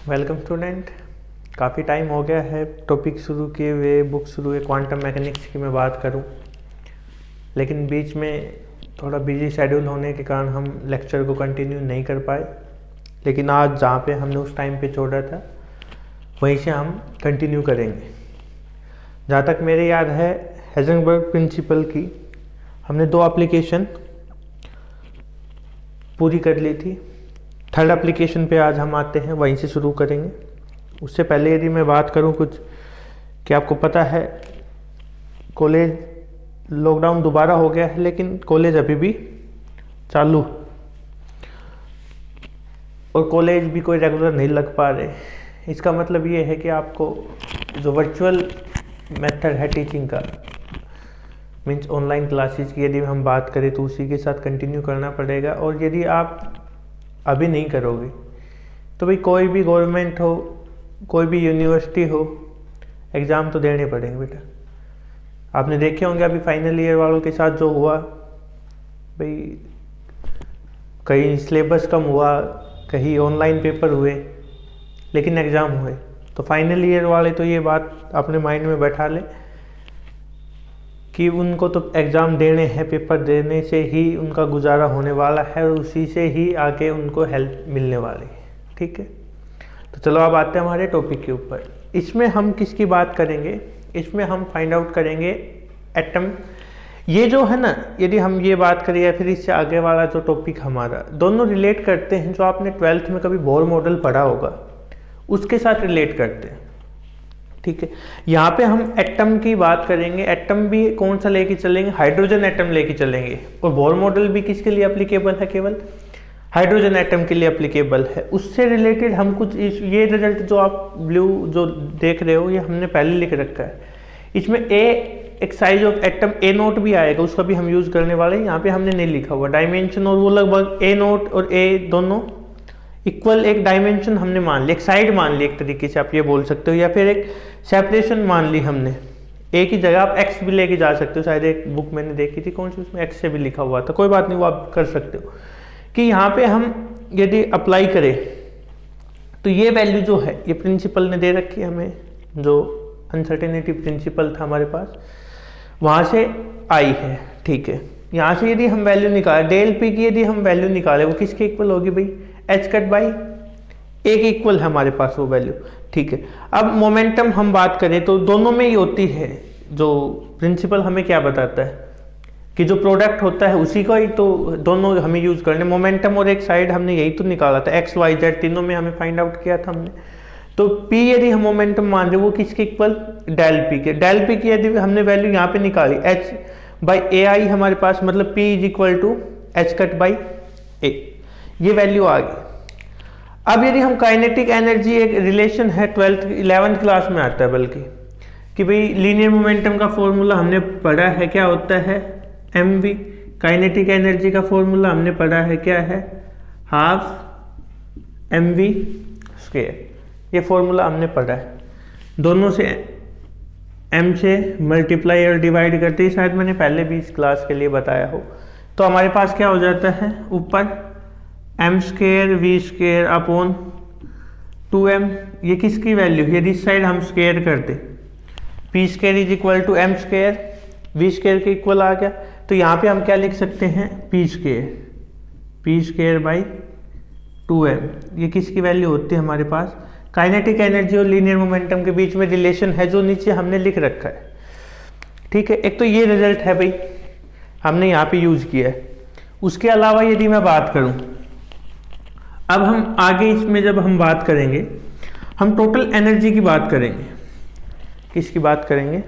Welcome student. काफ़ी time हो गया है टॉपिक शुरू किए हुए, बुक शुरू हुए, क्वांटम मैकेनिक्स की मैं बात करूं, लेकिन बीच में थोड़ा बिजी शेड्यूल होने के कारण हम लेक्चर को कंटिन्यू नहीं कर पाए। लेकिन आज जहाँ पे हमने उस टाइम पे छोड़ा था वहीं से हम कंटिन्यू करेंगे। जहाँ तक मेरे याद है, हेजनबर्ग प्रिंसिपल की हमने 2 एप्लीकेशन पूरी कर ली थी। थर्ड एप्लीकेशन पे आज हम आते हैं, वहीं से शुरू करेंगे। उससे पहले यदि मैं बात करूं कुछ कि आपको पता है कॉलेज लॉकडाउन दोबारा हो गया है, लेकिन कॉलेज अभी भी चालू और कॉलेज भी कोई रेगुलर नहीं लग पा रहे। इसका मतलब ये है कि आपको जो वर्चुअल मेथड है टीचिंग का, मीन्स ऑनलाइन क्लासेस की यदि हम बात करें तो उसी के साथ कंटिन्यू करना पड़ेगा। और यदि आप अभी नहीं करोगे तो भाई कोई भी गवर्नमेंट हो, कोई भी यूनिवर्सिटी हो, एग्ज़ाम तो देने पड़ेंगे बेटा। आपने देखे होंगे अभी फाइनल ईयर वालों के साथ जो हुआ, भाई कहीं सिलेबस कम हुआ, कहीं ऑनलाइन पेपर हुए, लेकिन एग्ज़ाम हुए। तो फाइनल ईयर वाले तो ये बात अपने माइंड में बैठा लें कि उनको तो एग्ज़ाम देने हैं, पेपर देने से ही उनका गुजारा होने वाला है और उसी से ही आगे उनको हेल्प मिलने वाली है। ठीक है, तो चलो अब आते हैं हमारे टॉपिक के ऊपर। इसमें हम किसकी बात करेंगे? इसमें हम फाइंड आउट करेंगे एटम। ये जो है ना, यदि हम ये बात करें या फिर इससे आगे वाला जो टॉपिक हमारा, दोनों रिलेट करते हैं। जो आपने 12th में कभी बोर मॉडल पढ़ा होगा उसके साथ रिलेट करते हैं। ठीक है, यहाँ पे हम एटम की बात करेंगे। एटम भी कौन सा लेके चलेंगे? हाइड्रोजन एटम लेके चलेंगे। और बोर मॉडल भी किसके लिए एप्लीकेबल है? केवल हाइड्रोजन एटम के लिए एप्लीकेबल है। उससे रिलेटेड हम कुछ ये रिजल्ट जो आप ब्लू जो देख रहे हो, ये हमने पहले लिख रखा है। इसमें एक size of atom A note भी आएगा, उसका भी हम यूज करने वाले हैं। यहाँ पे हमने नहीं लिखा हुआ डायमेंशन, और वो लगभग ए नोट और ए दोनों इक्वल एक डायमेंशन हमने मान ली, एक साइड मान ली, एक तरीके से आप ये बोल सकते हो, या फिर एक सेपरेशन मान ली हमने। ए की जगह आप एक्स भी लेके जा सकते हो। शायद एक बुक मैंने देखी थी, कौन सी, उसमें एक्स से भी लिखा हुआ था। कोई बात नहीं, वो आप कर सकते हो। कि यहाँ पे हम यदि अप्लाई करें तो ये वैल्यू जो है, ये प्रिंसिपल ने दे रखी है हमें, जो अनसर्टेनिटी प्रिंसिपल था हमारे पास, वहाँ से आई है। ठीक है, यहाँ से यदि हम वैल्यू निकालें, डेल पी की यदि हम वैल्यू निकालें, वो किसके इक्वल होगी भाई? एच कट बाई ए के इक्वल है हमारे पास वो वैल्यू। ठीक है, अब मोमेंटम हम बात करें तो दोनों में ही होती है। जो प्रिंसिपल हमें क्या बताता है कि जो प्रोडक्ट होता है उसी का ही तो दोनों हमें यूज करने। मोमेंटम और एक साइड हमने यही तो निकाला था, एक्स वाई जेड तीनों में हमें फाइंड आउट किया था हमने। तो P यदि हम मोमेंटम मान रहे वो किसके इक्वल? डेल पी के। डेल पी की यदि हमने वैल्यू यहाँ पे निकाली, एच बाई ए आई हमारे पास, मतलब P is equal to h cut by a, ये वैल्यू आ गई। अब यदि हम काइनेटिक एनर्जी, एक रिलेशन है 11th क्लास में आता है बल्कि, कि भाई लीनियर मोमेंटम का फॉर्मूला हमने पढ़ा है, क्या होता है? mv। काइनेटिक एनर्जी का फॉर्मूला हमने पढ़ा है, क्या है? Half mv square. ये फॉर्मूला हमने पढ़ा है। दोनों से m से मल्टीप्लाई और डिवाइड करते ही, शायद मैंने पहले भी इस क्लास के लिए बताया हो। तो हमारे पास क्या हो जाता है? ऊपर m square v square upon 2m। ये किसकी वैल्यू? यदि इस साइड हम स्क्वायर करते, p square is equal to m square, v square के इक्वल आ गया। तो यहाँ पे हम क्या लिख सकते हैं? p square by 2m। ये किसकी वैल्यू होती है हमारे पास? काइनेटिक एनर्जी और लीनियर मोमेंटम के बीच में रिलेशन है जो नीचे हमने लिख रखा है। ठीक है, एक तो ये रिजल्ट है भाई, हमने यहाँ पे यूज किया है। उसके अलावा यदि मैं बात करूँ, अब हम आगे इसमें जब हम बात करेंगे, हम टोटल एनर्जी की बात करेंगे। किसकी बात करेंगे?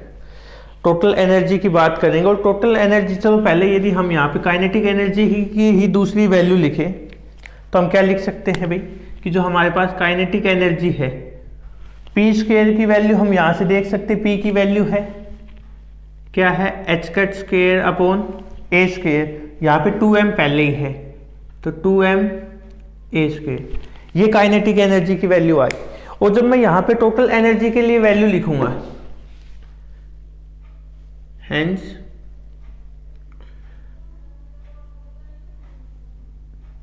टोटल एनर्जी की बात करेंगे। और टोटल एनर्जी, चलो पहले यदि हम यहाँ पे काइनेटिक एनर्जी की ही दूसरी वैल्यू लिखें तो हम क्या लिख सकते हैं भाई, कि जो हमारे पास काइनेटिक एनर्जी है, पी स्क्वायर की वैल्यू हम यहाँ से देख सकते हैं। पी की वैल्यू है क्या है? H cut square upon a square. यहाँ पे 2m पहले ही है, तो 2m ए स्क्वायर। ये काइनेटिक एनर्जी की वैल्यू आई। और जब मैं यहाँ पे टोटल एनर्जी के लिए वैल्यू लिखूंगा, हेंस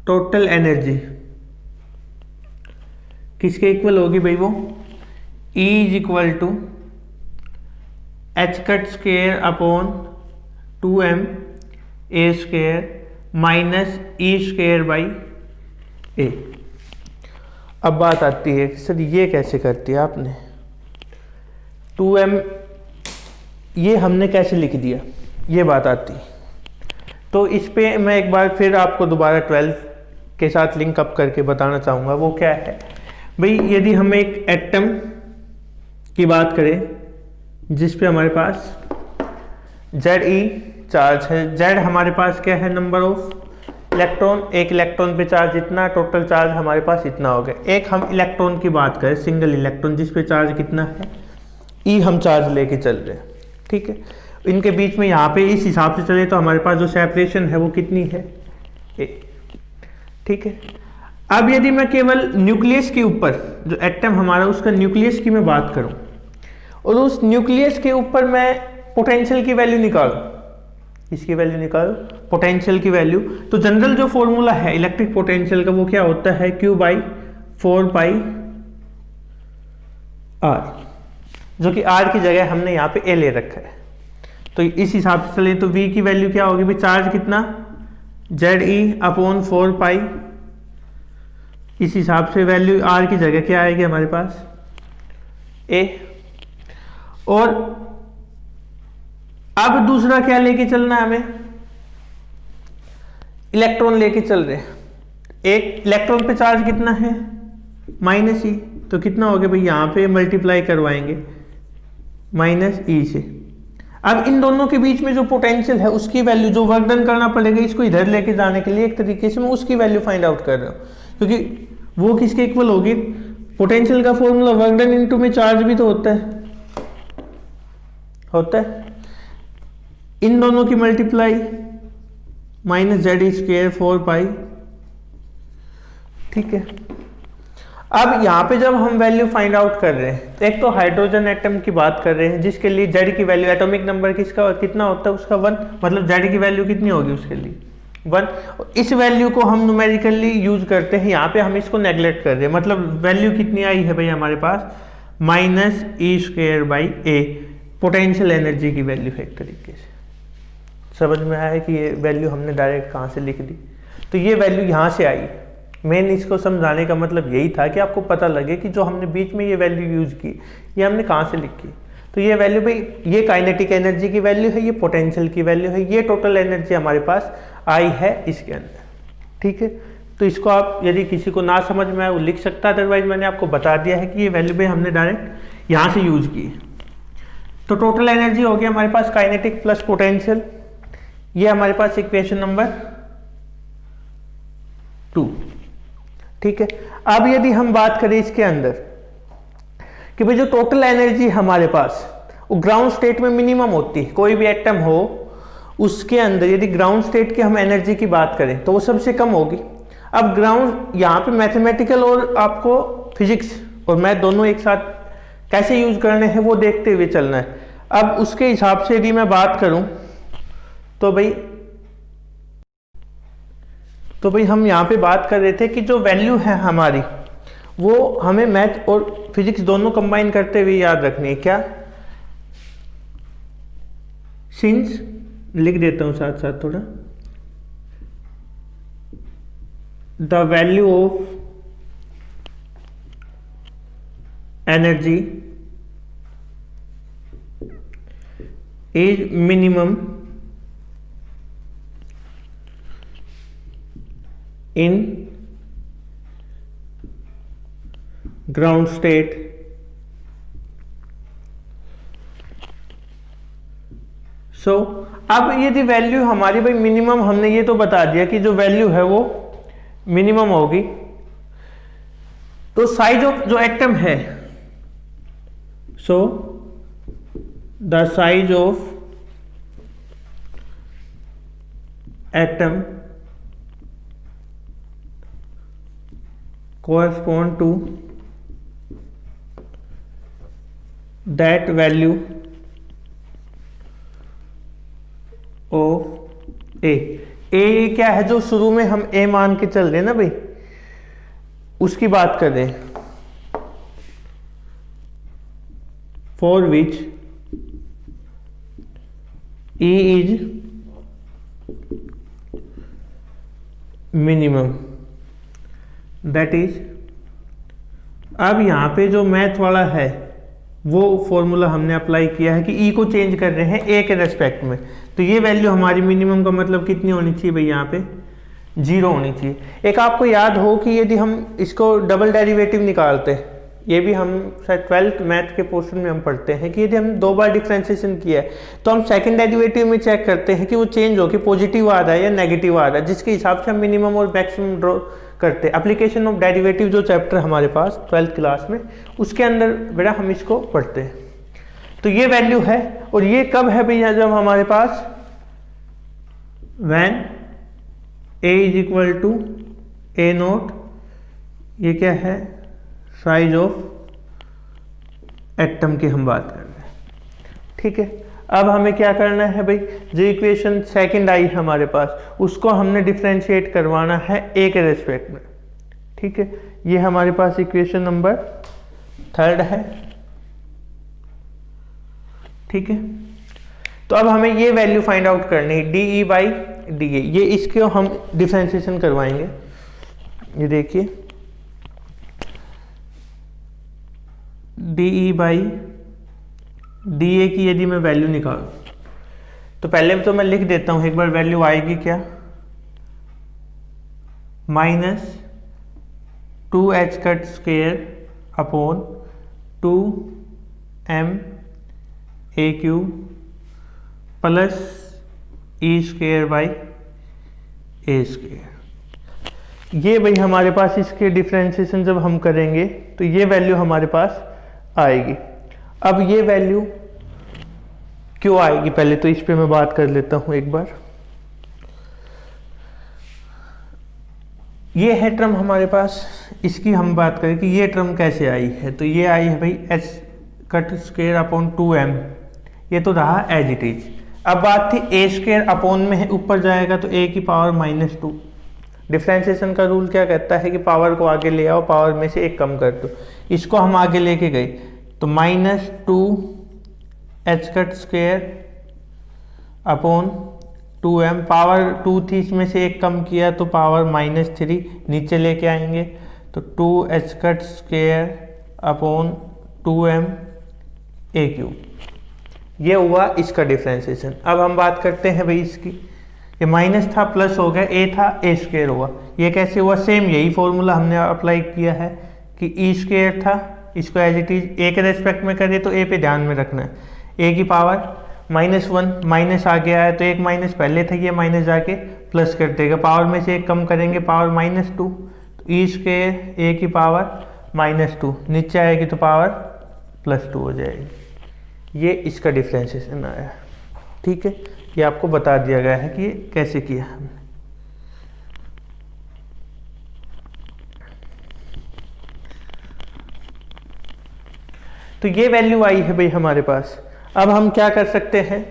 टोटल एनर्जी किसके इक्वल होगी भाई वो, E is equal to h cut square upon 2m a square minus e square by a. अब बात आती है कि सर ये कैसे करती है आपने, 2m ये हमने कैसे लिख दिया, ये बात आती है। तो इस पे मैं एक बार फिर आपको दोबारा 12 के साथ लिंक अप करके बताना चाहूँगा। वो क्या है भाई, यदि हम एक एटम की बात करें जिस पे हमारे पास Ze चार्ज है, Z हमारे पास क्या है, नंबर ऑफ इलेक्ट्रॉन, एक इलेक्ट्रॉन पे चार्ज इतना, टोटल चार्ज हमारे पास इतना हो गया। एक हम इलेक्ट्रॉन की बात करें, सिंगल इलेक्ट्रॉन जिस पे चार्ज कितना है, E हम चार्ज लेके चल रहे हैं, ठीक है। इनके बीच में यहाँ पे इस हिसाब से चले तो हमारे पास जो सेपरेशन है वो कितनी है, ए, ठीक है। अब यदि मैं केवल न्यूक्लियस के ऊपर, जो एटम हमारा उसका न्यूक्लियस की मैं बात करूं और उस न्यूक्लियस के ऊपर मैं पोटेंशियल की वैल्यू निकालूं, इसकी वैल्यू निकालो, पोटेंशियल की वैल्यू, तो जनरल जो फॉर्मूला है इलेक्ट्रिक पोटेंशियल का वो क्या होता है, Q बाई 4 पाई R, जो कि R की जगह हमने यहाँ पे A ले रखा है। तो इस हिसाब से चले तो V की वैल्यू क्या होगी भाई, चार्ज कितना, Ze अपॉन 4 पाई, इस हिसाब से वैल्यू R की जगह क्या आएगी हमारे पास, A। और अब दूसरा क्या लेके चलना है हमें, इलेक्ट्रॉन लेके चल रहे हैं। एक इलेक्ट्रॉन पे चार्ज कितना है, -E, तो कितना हो गया भाई, यहाँ पे मल्टीप्लाई करवाएंगे -E से। अब इन दोनों के बीच में जो पोटेंशियल है उसकी वैल्यू, जो वर्क डन करना पड़ेगा इसको इधर लेके जाने के लिए, एक तरीके से मैं उसकी वैल्यू फाइंड आउट कर रहा हूँ, क्योंकि वो किसके इक्वल होगी, पोटेंशियल का फॉर्मूला वर्क डन इनटू में चार्ज भी तो होता है, इन दोनों की मल्टीप्लाई -Ze² 4 पाई, ठीक है। अब यहाँ पे जब हम वैल्यू फाइंड आउट कर रहे हैं, एक तो हाइड्रोजन एटम की बात कर रहे हैं जिसके लिए Z की वैल्यू, एटॉमिक नंबर किसका कितना होता है उसका 1, मतलब Z की वैल्यू कितनी होगी उसके लिए 1। इस वैल्यू को हम न्यूमेरिकली यूज करते हैं, यहाँ पे हम इसको नेग्लेक्ट कर रहे हैं, मतलब वैल्यू कितनी आई है भाई हमारे पास -E² by A, potential energy की वैल्यू है। एक तरीके से समझ में आया कि ये वैल्यू हमने डायरेक्ट कहाँ से लिख दी, तो ये वैल्यू यहाँ से आई। मेन इसको समझाने का मतलब यही था कि आपको पता लगे कि जो हमने बीच में ये वैल्यू यूज की ये हमने कहाँ से लिखी। तो ये वैल्यू भाई, ये काइनेटिक एनर्जी की वैल्यू है, ये पोटेंशियल की वैल्यू है, ये टोटल एनर्जी हमारे पास आई है इसके अंदर, ठीक है। तो इसको आप यदि किसी को ना समझ में आए वो लिख सकता है, अदरवाइज मैंने आपको बता दिया है कि ये वैल्यू भाई हमने डायरेक्ट यहाँ से यूज की। तो टोटल एनर्जी हो गया हमारे पास काइनेटिक प्लस पोटेंशियल, ये हमारे पास इक्वेशन नंबर 2, ठीक है। अब यदि हम बात करें इसके अंदर कि भाई जो टोटल एनर्जी हमारे पास वो ग्राउंड स्टेट में मिनिमम होती है, कोई भी एटम हो उसके अंदर यदि ग्राउंड स्टेट की हम एनर्जी की बात करें तो वो सबसे कम होगी। अब ग्राउंड, यहाँ पे मैथमेटिकल और आपको फिजिक्स और मैथ दोनों एक साथ कैसे यूज करने हैं वो देखते हुए चलना है। अब उसके हिसाब से यदि मैं बात करूं तो भाई हम यहाँ पे बात कर रहे थे कि जो वैल्यू है हमारी वो हमें मैथ और फिजिक्स दोनों कंबाइन करते हुए याद रखनी है। क्या, सिंस लिख देता हूं साथ साथ थोड़ा, the value of energy is minimum in ground state so अब यदि वैल्यू हमारी भाई मिनिमम, हमने ये तो बता दिया कि जो वैल्यू है वो मिनिमम होगी, तो साइज ऑफ जो एटम है, so the size of atom correspond to that value of A। A क्या है, जो शुरू में हम A मान के चल रहे हैं ना भाई, उसकी बात कर रहे हैं। for which E is minimum, that is, अब यहाँ पे जो मैथ वाला है वो फॉर्मूला हमने अप्लाई किया है कि ई को चेंज कर रहे हैं ए के रेस्पेक्ट में, तो ये वैल्यू हमारी मिनिमम का मतलब कितनी होनी चाहिए भाई, यहाँ पे 0 होनी चाहिए। एक आपको याद हो कि यदि हम इसको डबल डेरिवेटिव निकालते हैं, ये भी हम शायद 12th मैथ के पोर्शन में हम पढ़ते हैं कि यदि हम 2 बार डिफ्रेंसिएशन किया है तो हम सेकंड डेरिवेटिव में चेक करते हैं कि वो चेंज हो कि पॉजिटिव आ रहा है या नेगेटिव आ रहा है, जिसके हिसाब से हम मिनिमम और मैक्सिमम ड्रॉ करते हैं। एप्लीकेशन ऑफ डेरिवेटिव जो चैप्टर हमारे पास 12th क्लास में, उसके अंदर बेटा हम इसको पढ़ते हैं। तो ये वैल्यू है, और ये कब है भैया, जब हमारे पास when a is equal to a naught, ये क्या है, साइज ऑफ एटम की हम बात कर रहे हैं, ठीक है। अब हमें क्या करना है भाई, जो इक्वेशन सेकंड आई हमारे पास, उसको हमने डिफरेंशिएट करवाना है ए के रेस्पेक्ट में, ठीक है। ये हमारे पास इक्वेशन नंबर 3 है, ठीक है। तो अब हमें ये वैल्यू फाइंड आउट करनी है, D E by D A, ये इसको हम डिफरेंशिएशन करवाएंगे। ये देखिए D E by D A की यदि मैं वैल्यू निकालूं, तो पहले तो मैं लिख देता हूं एक बार, वैल्यू आएगी क्या, -2h cut square upon 2m a cube plus e square by A square. ये भाई हमारे पास इसके डिफरेंशिएशन जब हम करेंगे तो ये वैल्यू हमारे पास आएगी। अब ये वैल्यू क्यों आएगी, पहले तो इस पे मैं बात कर लेता हूं एक बार। ये है टर्म हमारे पास, इसकी हम बात करें कि ये टर्म कैसे आई है, तो ये आई है भाई h cut square upon 2m, ये तो रहा एज इट इज। अब बात थी a स्क्वायर अपॉन में है, ऊपर जाएगा तो a की पावर -2। डिफरेंशिएशन का रूल क्या कहता है कि पावर को आगे ले आओ, पावर में से एक कम कर दो। इसको हम आगे लेके गए तो -2h cut square upon 2m, power 2 थी, इसमें से एक कम किया तो पावर -3, नीचे लेके आएंगे तो 2h cut square upon 2m a cube. ये हुआ इसका डिफरेंशिएशन। अब हम बात करते हैं भाई इसकी, ये माइनस था प्लस हो गया, a था a स्क्वायर हुआ। ये कैसे हुआ, सेम यही फॉर्मूला हमने अप्लाई किया है कि e स्क्वायर था, इसको एज इट इज a के रेस्पेक्ट में करें तो a पे ध्यान में रखना है, a की पावर -1, माइनस आ गया है तो एक माइनस पहले था, ये माइनस जाके प्लस कर देगा, पावर में से एक कम करेंगे पावर -2, तो e स्क्वायर a की पावर -2 नीचे आएगी तो पावर +2 हो जाएगी। ये इसका डिफरेंशिएशन आया, ठीक है। ये आपको बता दिया गया है कि ये कैसे किया हमने। तो ये वैल्यू आई है भाई हमारे पास। अब हम क्या कर सकते हैं,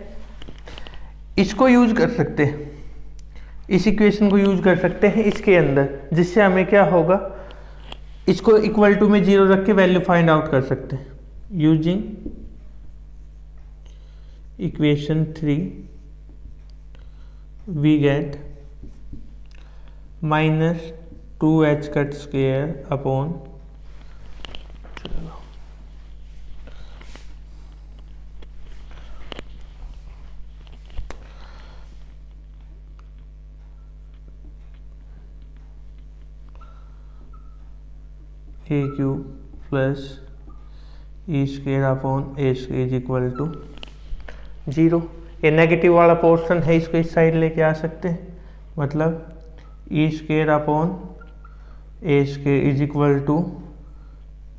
इसको यूज कर सकते हैं, इस इक्वेशन को यूज कर सकते हैं इसके अंदर, जिससे हमें क्या होगा, इसको इक्वल टू में 0 रख के वैल्यू फाइंड आउट कर सकते हैं। Using equation 3 we get -2h cut square upon a cube plus e square upon a square is equal to 0। ये नेगेटिव वाला पोर्शन है, इसको इस साइड लेके आ सकते हैं, मतलब e square upon a square is equal to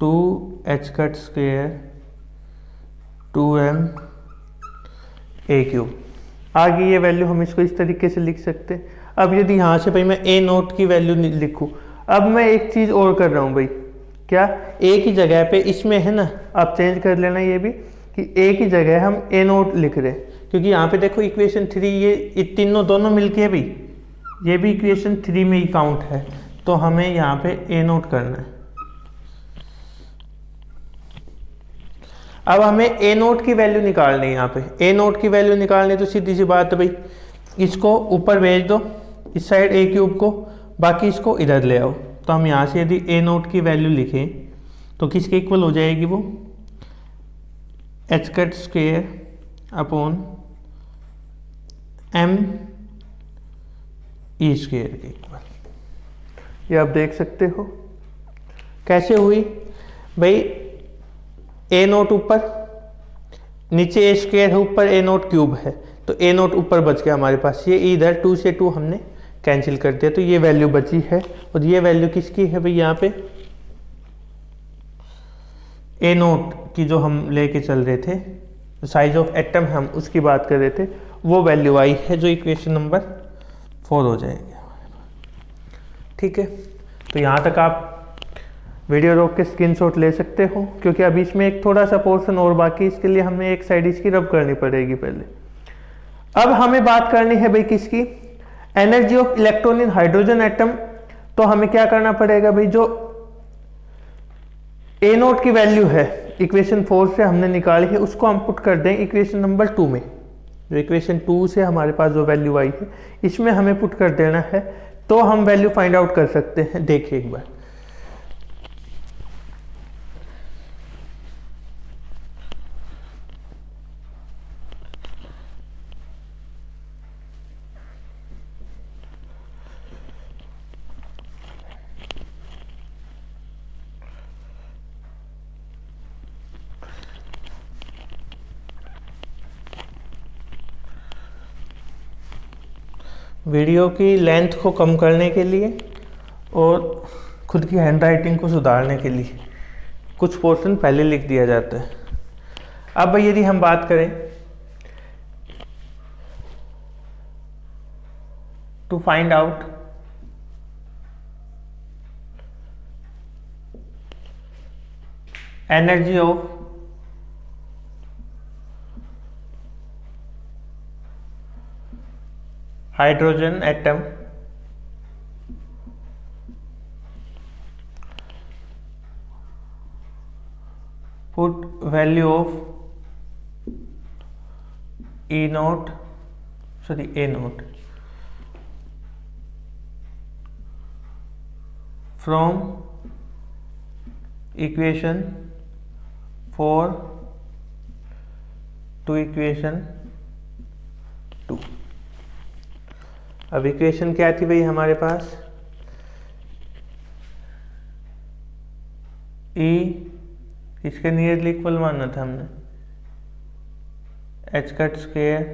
2h cut square 2m a cube. आगे ये वैल्यू हम इसको इस तरीके से लिख सकते हैं। अब यदि यहाँ से भाई मैं ए नोट की वैल्यू लिखूँ, अब मैं एक चीज़ और कर रहा हूँ भाई, क्या ए की जगह पे इसमें है ना, आप चेंज कर लेना ये भी कि ए की जगह हम ए नोट लिख रहे हैं, क्योंकि यहाँ पे देखो इक्वेशन 3 ये तीनों दोनों मिलके है भाई, ये भी इक्वेशन 3 में ही काउंट है, तो हमें यहाँ पे ए नोट करना है। अब हमें ए नोट की वैल्यू निकालनी है। यहाँ पे ए नोट की वैल्यू निकालनी, तो सीधी सी बात है भाई, इसको ऊपर भेज दो इस साइड ए क्यूब को, बाकी इसको इधर ले आओ। तो हम यहाँ से यदि ए नोट की वैल्यू लिखें तो किसके इक्वल हो जाएगी वो, h cut square upon m e square के इक्वल। ये आप देख सकते हो कैसे हुई भाई, ए नोट ऊपर, नीचे ए स्क्वेयर है, ऊपर ए नोट क्यूब है, तो ए नोट ऊपर बच गया हमारे पास। ये इधर 2 से 2 हमने कैंसिल कर दिया, तो ये वैल्यू बची है। और ये वैल्यू किसकी है भाई, यहाँ पे ए नोट की जो हम लेके चल रहे थे, साइज ऑफ एटम हम उसकी बात कर रहे थे, वो वैल्यू आई है जो इक्वेशन नंबर 4 हो जाएगी। ठीक है, तो यहाँ तक आप वीडियो रोक के स्क्रीनशॉट ले सकते हो, क्योंकि अभी इसमें एक थोड़ा सा पोर्शन और बाकी, इसके लिए हमें एक साइड इसकी रब करनी पड़ेगी पहले। अब हमें बात करनी है भाई किसकी, energy of electron in hydrogen atom. तो हमें क्या करना पड़ेगा भाई, जो ए नोट की वैल्यू है इक्वेशन 4 से हमने निकाली है, उसको हम पुट कर दें इक्वेशन नंबर 2 में। जो इक्वेशन 2 से हमारे पास जो वैल्यू आई है, इसमें हमें पुट कर देना है, तो हम वैल्यू फाइंड आउट कर सकते हैं। देखिए एक बार, वीडियो की लेंथ को कम करने के लिए और खुद की हैंडराइटिंग को सुधारने के लिए कुछ पोर्शन पहले लिख दिया जाता है। अब यदि हम बात करें to find out energy of hydrogen atom, put value of E naught, sorry A naught from equation 4 to equation 2। अब इक्वेशन क्या थी भाई हमारे पास, E इसके नियरली इक्वल मानना था हमने, H cut square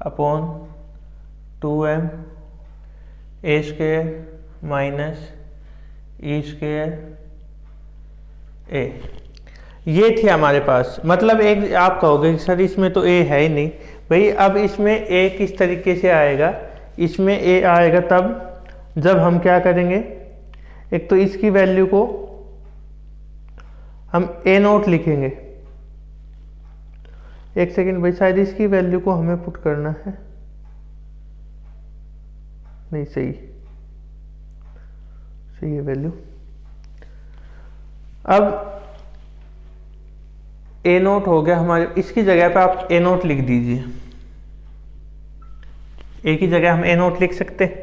upon 2m a square minus e square ए। ये थी हमारे पास। मतलब एक आप कहोगे कि सर इसमें तो ए है ही नहीं भाई। अब इसमें ए किस तरीके से आएगा, इसमें ए आएगा तब जब हम क्या करेंगे, एक तो इसकी वैल्यू को हम ए नोट लिखेंगे। एक सेकेंड भाई, शायद इसकी वैल्यू को हमें पुट करना है, नहीं सही है वैल्यू। अब ए नोट हो गया हमारे, इसकी जगह पे आप ए नोट लिख दीजिए। ए की जगह हम ए नोट लिख सकते हैं,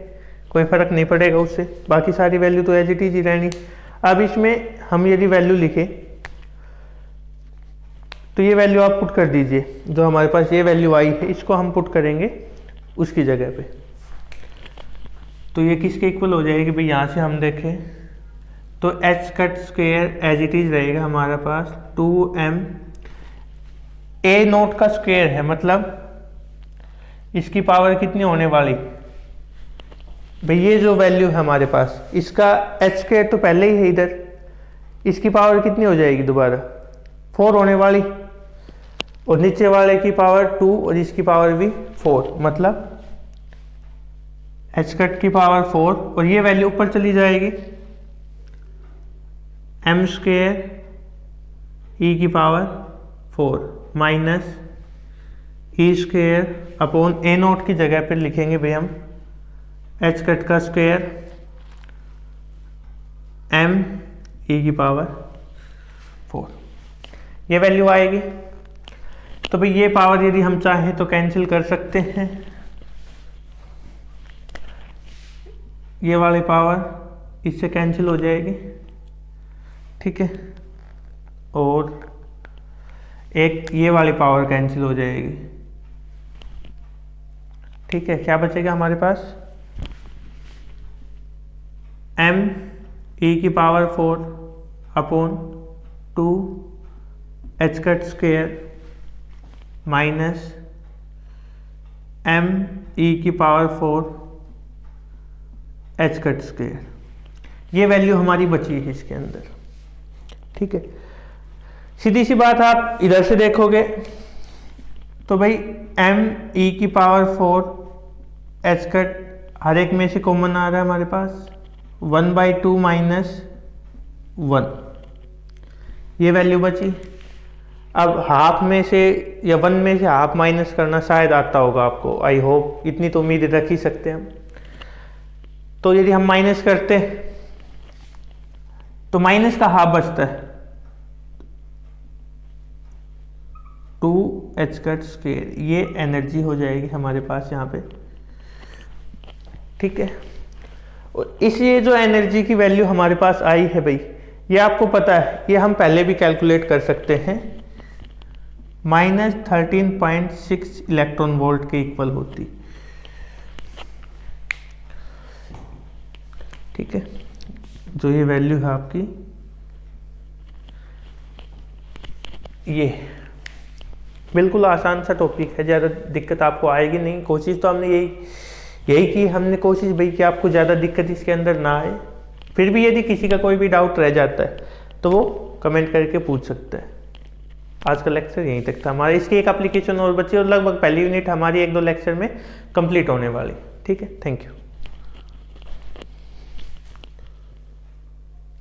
कोई फर्क नहीं पड़ेगा उससे, बाकी सारी वैल्यू तो एज इट इज ही रहनी। अब इसमें हम यदि वैल्यू लिखें तो ये वैल्यू आप पुट कर दीजिए, जो हमारे पास ये वैल्यू आई है इसको हम पुट करेंगे उसकी जगह पे। तो ये किसके इक्वल हो जाएगी भाई, यहाँ से हम देखें तो h cut square as it is रहेगा हमारे पास 2m ए नोट का स्क्वेयर है, मतलब इसकी पावर कितनी होने वाली भाई, ये जो वैल्यू है हमारे पास, इसका एच स्क्वेयर तो पहले ही है इधर, इसकी पावर कितनी हो जाएगी दोबारा 4 होने वाली, और नीचे वाले की पावर 2 और इसकी पावर भी 4, मतलब एच कट की पावर 4 और ये वैल्यू ऊपर चली जाएगी m स्क्वेयर ई की power 4 minus e square upon ए नोट की जगह पर लिखेंगे भाई हम एच कट का स्क्वेयर m ई की पावर 4। ये वैल्यू आएगी। तो भाई ये पावर यदि हम चाहें तो कैंसिल कर सकते हैं, ये वाली पावर इससे कैंसिल हो जाएगी, ठीक है, और एक ये वाली पावर कैंसिल हो जाएगी, ठीक है। क्या बचेगा हमारे पास, m e की power 4 upon 2 h cut square minus m e की पावर 4 h कट स्क्वेयर। ये वैल्यू हमारी बची है इसके अंदर, ठीक है। सीधी सी बात, आप इधर से देखोगे तो भाई m e की पावर 4 h कट हर एक में से कॉमन आ रहा है हमारे पास, 1/2 माइनस 1, ये वैल्यू बची। अब हाफ में से या 1 में से हाफ माइनस करना शायद आता होगा आपको, आई होप, इतनी तो उम्मीद रख ही सकते हैं हम। तो यदि हम माइनस करते तो माइनस का हाफ बचता है 2h कट स्क्वायर, ये एनर्जी हो जाएगी हमारे पास यहाँ पे, ठीक है। और इस ये जो एनर्जी की वैल्यू हमारे पास आई है भाई, ये आपको पता है, ये हम पहले भी कैलकुलेट कर सकते हैं, -13.6 इलेक्ट्रॉन वोल्ट के इक्वल होती, ठीक है। जो ये वैल्यू है आपकी, ये बिल्कुल आसान सा टॉपिक है, ज़्यादा दिक्कत आपको आएगी नहीं। कोशिश तो हमने यही की, हमने कोशिश भाई कि आपको ज़्यादा दिक्कत इसके अंदर ना आए। फिर भी यदि किसी का कोई भी डाउट रह जाता है तो वो कमेंट करके पूछ सकता है। आज का लेक्चर यहीं तक था हमारा, इसकी एक एप्लीकेशन और बची और लगभग पहली यूनिट हमारी 1-2 लेक्चर में कंप्लीट होने वाली, ठीक है। Thank you.